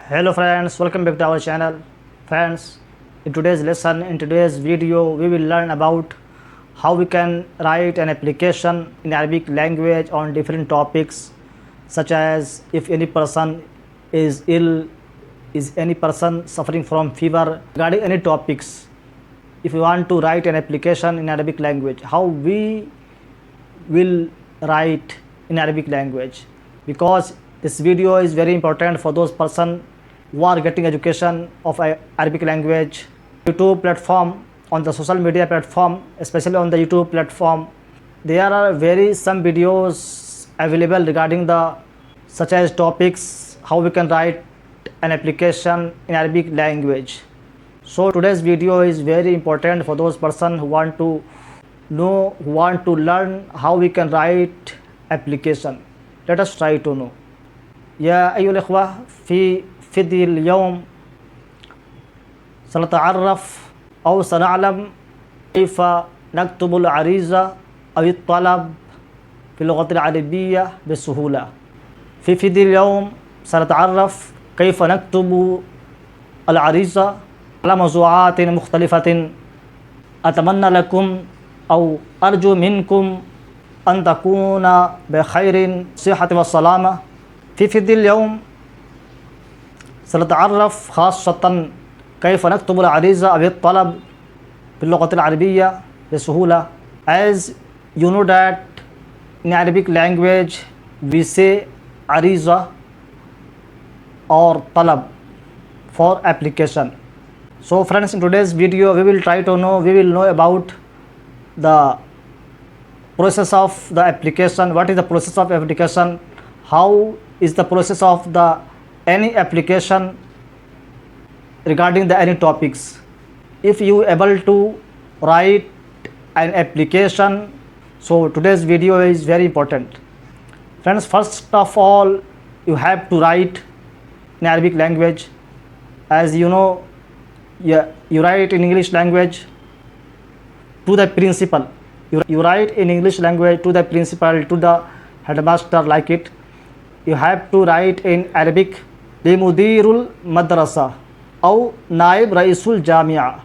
Hello friends, welcome back to our channel. Friends, in today's lesson, in today's video, we will learn about how we can write an application in Arabic language on different topics, such as if any person is ill, is any person suffering from fever, regarding any topics. If you want to write an application in Arabic language, how we will write in Arabic language, because this video is very important for those person who are getting education of Arabic language. YouTube platform, on the social media platform, especially on the YouTube platform, there are some videos available regarding the such as topics how we can write an application in Arabic language. So today's video is very important for those person who want to know, who want to learn how we can write application. Let us try to know. يا أيها الإخوة في فيديو اليوم سنتعرف أو سنعلم كيف نكتب العريضة أو الطلب في اللغة العربية بسهولة. في فيديو اليوم سنتعرف كيف نكتب العريضة على موضوعات مختلفة. أتمنى لكم أو أرجو منكم أن تكون بخير صحة والسلامة. في فيديو اليوم سنتعرف خاصة كيف نكتب العريضة أو الطلب باللغة العربية بسهولة. As you know that in Arabic language we say عريضة or طلب for application. So friends, in today's video we will know about the process of the application. What is the process of application? How is the process of the any application regarding the any topics? If you able to write an application, so today's video is very important. Friends, first of all you have to write in Arabic language. As you know, you write in English language to the principal. You write in English language to the principal, to the headmaster, like it. You have to write in Arabic لمدير المدرسة أو نائب رئيس الجامعة.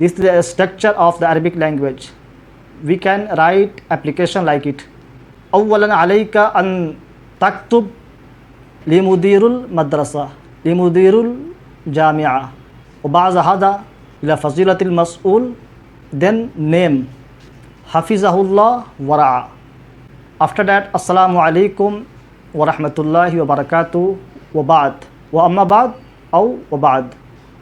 This is the structure of the Arabic language. We can write application like it. أولا عليك أن تكتب لمدير المدرسة لمدير الجامعة وبعد هذا إلى فضيلة المسؤول, then name حفظه الله ورعاه. After that السلام عليكم ورحمة الله وبركاته وبعد وأما بعد أو وبعد.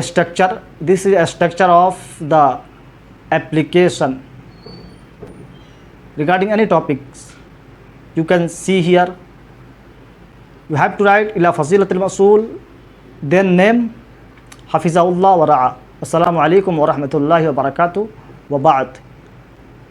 structure, this is a structure of the application regarding any topics. You can see here you have to write ila fazilatil masul, then name hafizahullah wa ra'a, assalamu alaikum wa rahmatullahi wa barakatuh wa ba'd.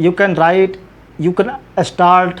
You can write, you can start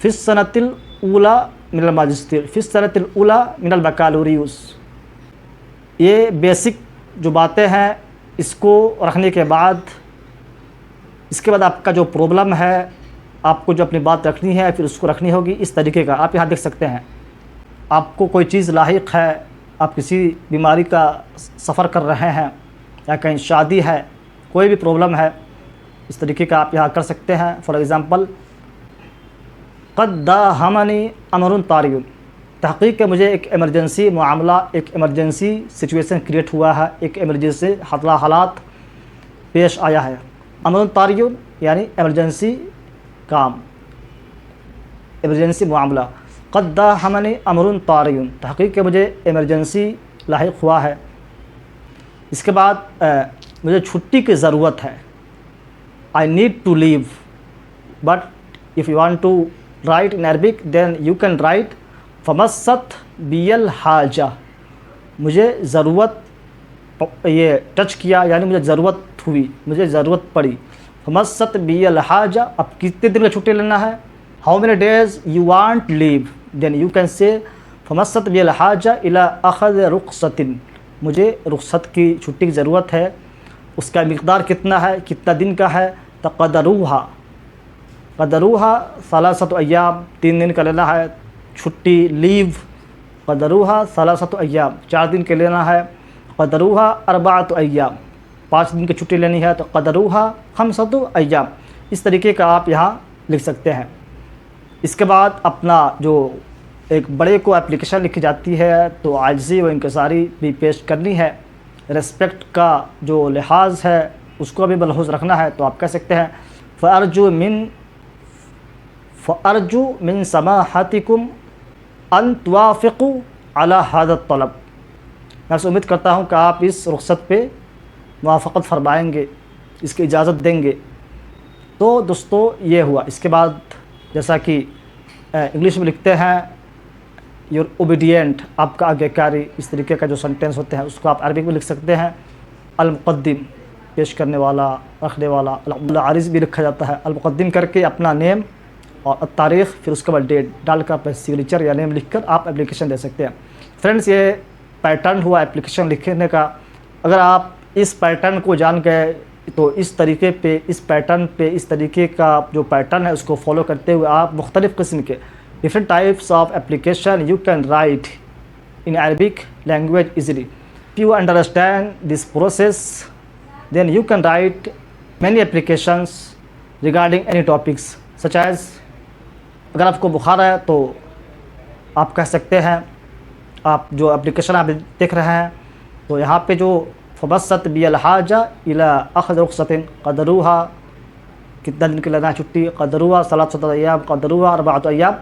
في السنة الأولى من الماجستير في السنة الأولى من البكالوريوس. یہ basic جو باتیں ہیں اس کو رکھنے کے بعد اس کے بعد آپ کا جو پرابلم ہے آپ کو جو اپنی بات رکھنی ہے پھر اس کو رکھنی ہوگی اس طریقے کا. آپ یہاں دیکھ سکتے ہیں آپ کو کوئی چیز لاحق ہے, آپ کسی بیماری کا سفر کر رہے ہیں یا کہیں شادی ہے, کوئی بھی پرابلم ہے, اس طریقے کا آپ یہاں کر سکتے ہیں. فار ایگزامپل قد داہمنی امر طاری, تحقیق کہ مجھے ایک ایمرجنسی معاملہ, ایک ایمرجنسی سچویشن کریٹ ہوا ہے, ایک ایمرجنسی حالات پیش آیا ہے. امر طاری یعنی ایمرجنسی کام, ایمرجنسی معاملہ. قد داہمنی امر طاری, تحقیق کہ مجھے ایمرجنسی لاحق ہوا ہے. اس کے بعد مجھے چھٹی کی ضرورت ہے. I need to leave, but if you want to write in Arabic then you can write فمست بی الحاجہ, مجھے ضرورت یہ ٹچ کیا یعنی مجھے ضرورت ہوئی, مجھے ضرورت پڑی. فمست بی الحاجہ, اب کتنے دن کا چھٹی لینا ہے, how many days you want leave, then you can say فمست بی الحاجہ الی اخذ رخصۃ, مجھے رخصت کی چھٹی کی ضرورت ہے. اس کا مقدار کتنا ہے, کتنا دن کا ہے. قدروہا, قدروہا ثلاثۃ ایام, 3 دن کا لینا ہے چھٹی, لیو. قدروہا ثلاثۃ ایام, 4 دن کے لینا ہے. قدروہا اربعۃ ایام, 5 دن کی چھٹی لینی ہے تو قدروہا خمسۃ ایام. اس طریقے کا آپ یہاں لکھ سکتے ہیں. اس کے بعد اپنا جو ایک بڑے کو اپلیکیشن لکھی جاتی ہے تو عاجزی و انکساری بھی پیش کرنی ہے. ریسپیکٹ کا جو لحاظ ہے اس کو بھی ملحوظ رکھنا ہے. تو آپ کہہ سکتے ہیں فأرجو من سماحتکم ان توافقوا علی هذا الطلب, میں آپ سے امید کرتا ہوں کہ آپ اس رخصت پہ موافقت فرمائیں گے, اس کی اجازت دیں گے. تو دوستو یہ ہوا. اس کے بعد جیسا کہ انگلش میں لکھتے ہیں یور اوبیڈینٹ, آپ کا آگے کاری, اس طریقے کا جو سنٹینس ہوتے ہیں اس کو آپ عربک میں لکھ سکتے ہیں. المقدم, پیش کرنے والا, رکھنے والا. العارض بھی لکھا جاتا ہے. المقدم کر کے اپنا نیم اور تاریخ, پھر اس کے بعد ڈیٹ ڈال کر اپنا سگنیچر یا نیم لکھ کر آپ اپلیکیشن دے سکتے ہیں. فرینڈس یہ پیٹرن ہوا اپلیکیشن لکھنے کا. اگر آپ اس پیٹرن کو جان گئے تو اس طریقے پہ, اس پیٹرن پہ, اس طریقے کا جو پیٹرن ہے اس کو فالو کرتے ہوئے آپ مختلف قسم کے different types of application you can write in Arabic language easily. If you understand this process then you can write many applications regarding any topics such as اگر آپ کو بخار ہے تو آپ کہہ سکتے ہیں, آپ جو اپلیکیشن آپ دیکھ رہے ہیں تو یہاں پہ جو فمست بی الحاجہ الی اخذ رخصۃ, قدروہا کتنا دن کے لینا چھٹی, قدروہا ثلاثۃ ایام, قدروہا اربعۃ ایام.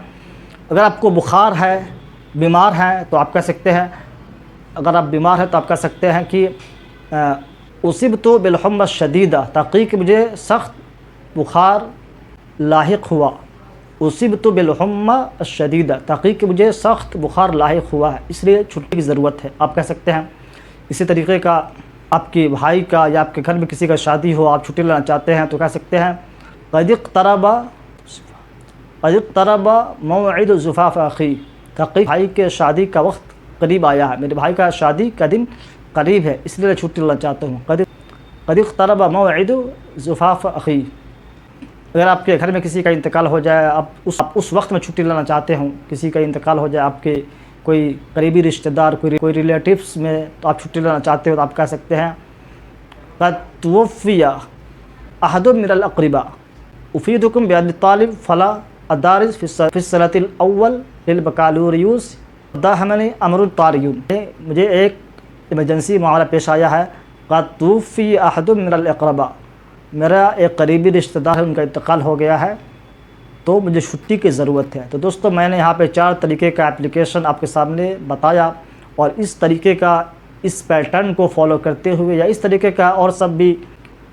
اگر آپ کو بخار ہے, بیمار ہیں تو آپ کہہ سکتے ہیں, اگر آپ بیمار ہیں تو آپ کہہ سکتے ہیں کہ اصبت بالحمى الشدیدہ, تحقیق مجھے سخت بخار لاحق ہوا. اصبت بالحمى الشدیدہ, تحقیق مجھے سخت بخار لاحق ہوا ہے, اس لیے چھٹی کی ضرورت ہے, آپ کہہ سکتے ہیں. اسی طریقے کا آپ کے بھائی کا یا آپ کے گھر میں کسی کا شادی ہو, آپ چھٹی لینا چاہتے ہیں تو کہہ سکتے ہیں قد اقترب موعد زفاف اخی, تحقیق بھائی کے شادی کا وقت قریب آیا ہے, میرے بھائی کا شادی کا دن قریب ہے اس لیے چھٹی لینا چاہتا ہوں. قد اقترب موعد زفاف اخی. اگر آپ کے گھر میں کسی کا انتقال ہو جائے, آپ اس وقت میں چھٹی لینا چاہتے ہوں, کسی کا انتقال ہو جائے, آپ کے کوئی قریبی رشتہ دار, کوئی ریلیٹیوس میں, تو آپ چھٹی لینا چاہتے ہو تو آپ کہہ سکتے ہیں قد توفی احد من الاقرباء افیدکم بان الطالب فلا الدارس فی السنۃ الاول للبکالوریوس داہمنی امر طاری. مجھے ایک ایمرجنسی معاملہ پیش آیا ہے. قد توفی احد من الاقرباء, میرا ایک قریبی رشتہ دار ہے, ان کا انتقال ہو گیا ہے تو مجھے چھٹی کی ضرورت ہے. تو دوستو میں نے یہاں پہ 4 طریقے کا اپلیکیشن آپ کے سامنے بتایا, اور اس طریقے کا, اس پیٹرن کو فالو کرتے ہوئے یا اس طریقے کا اور سب بھی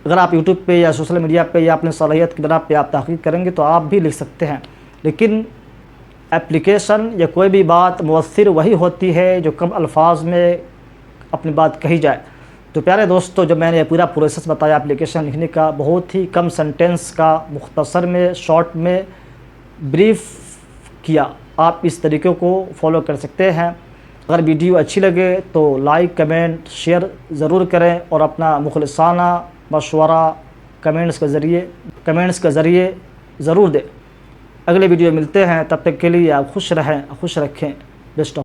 اگر آپ یوٹیوب پہ یا سوشل میڈیا پہ یا اپنے صلاحیت کی بنا پہ آپ تحقیق کریں گے تو آپ بھی لکھ سکتے ہیں. لیکن اپلیکیشن یا کوئی بھی بات مؤثر وہی ہوتی ہے جو کم الفاظ میں اپنی بات کہی جائے. تو پیارے دوستو، جب میں نے یہ پورا پروسیس بتایا اپلیکیشن لکھنے کا، بہت ہی کم سنٹینس کا، مختصر میں، شارٹ میں بریف کیا، آپ اس طریقے کو فالو کر سکتے ہیں۔ اگر ویڈیو اچھی لگے تو لائک، کمنٹ، شیئر ضرور کریں اور اپنا مخلصانہ مشورہ کمنٹس کے ذریعے ضرور دیں۔ اگلے ویڈیو ملتے ہیں، تب تک کے لیے آپ خوش رہیں، خوش رکھیں۔ Best of